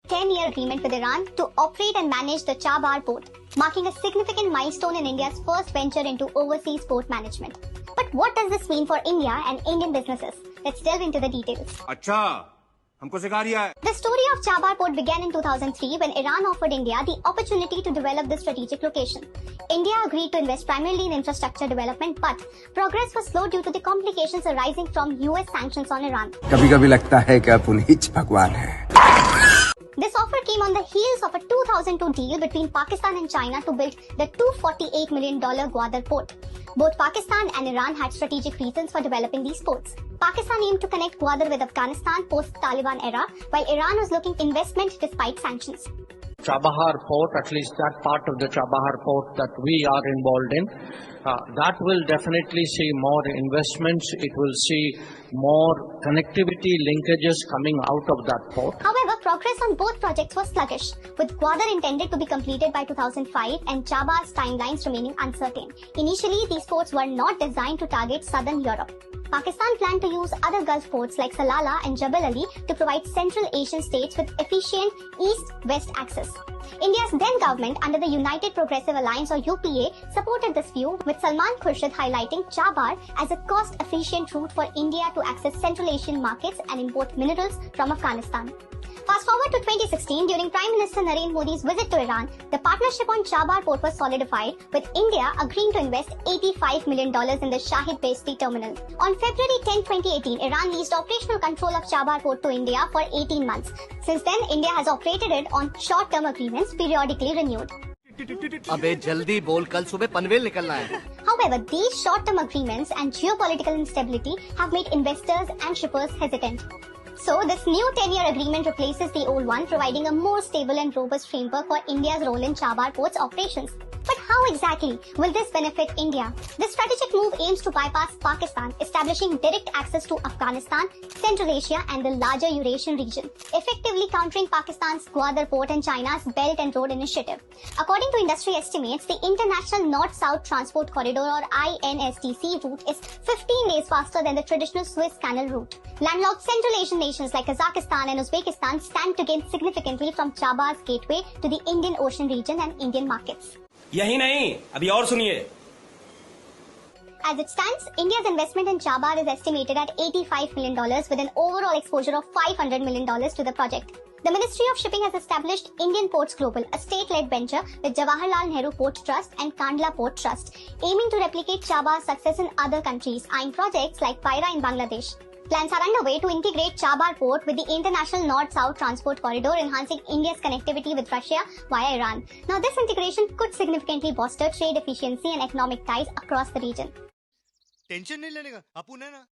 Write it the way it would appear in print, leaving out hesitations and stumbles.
10-year agreement with Iran to operate and manage the Chabahar port, marking a significant milestone in India's first venture into overseas port management. But what does this mean for India and Indian businesses? Let's delve into the details. अच्छा, हमको सिखा रिया है. The story of Chabahar port began in 2003 when Iran offered India the opportunity to develop this strategic location. India agreed to invest primarily in infrastructure development, but progress was slow due to the complications arising from US sanctions on Iran. कभी-कभी लगता है कि आप उन्हीं भगवान हैं. This offer came on the heels of a 2002 deal between Pakistan and China to build the $248 million Gwadar port. Both Pakistan and Iran had strategic reasons for developing these ports. Pakistan aimed to connect Gwadar with Afghanistan post-Taliban era, while Iran was looking investment despite sanctions. Chabahar port, at least that part of the Chabahar port that we are involved in, that will definitely see more investments. It will see more connectivity linkages coming out of that port. However, progress on both projects was sluggish, with Gwadar intended to be completed by 2005 and Chabahar's timelines remaining uncertain. Initially, these ports were not designed to target southern Europe. Pakistan planned to use other Gulf ports like Salalah and Jebel Ali to provide Central Asian states with efficient east-west access. India's then government, under the United Progressive Alliance or UPA, supported this view, with Salman Khurshid highlighting Chabahar as a cost-efficient route for India to access Central Asian markets and import minerals from Afghanistan. Fast forward to 2016, during Prime Minister Narendra Modi's visit to Iran, the partnership on Chabahar port was solidified, with India agreeing to invest $85 million in the Shahid Beheshti terminal. On February 10, 2018, Iran leased operational control of Chabahar port to India for 18 months. Since then, India has operated it on short-term agreements periodically renewed. अबे जल्दी बोल, कल सुबह पनवेल निकलना है. However, these short-term agreements and geopolitical instability have made investors and shippers hesitant. So, this new 10-year agreement replaces the old one, providing a more stable and robust framework for India's role in Chabahar port's operations. But how exactly will this benefit India? This strategic move aims to bypass Pakistan, establishing direct access to Afghanistan, Central Asia and the larger Eurasian region, effectively countering Pakistan's Gwadar port and China's Belt and Road Initiative. According to industry estimates, the International North-South Transport Corridor or INSTC route is 15 days faster than the traditional Suez Canal route. Landlocked Central Asian nations like Kazakhstan and Uzbekistan stand to gain significantly from Chabahar's gateway to the Indian Ocean region and Indian markets. यही नहीं, अभी और सुनिए. As it stands, India's investment in Chabahar is estimated at $85 million with an overall exposure of $500 million to the project. The Ministry of Shipping has established Indian Ports Global, a state-led venture with Jawaharlal Nehru Port Trust and Kandla Port Trust, aiming to replicate Chabahar's success in other countries, eyeing projects like Paira in Bangladesh. Plans are underway to integrate Chabahar port with the International North-South Transport Corridor, enhancing India's connectivity with Russia via Iran. Now, this integration could significantly bolster trade efficiency and economic ties across the region. Tension नहीं लेने का, अपुन है ना.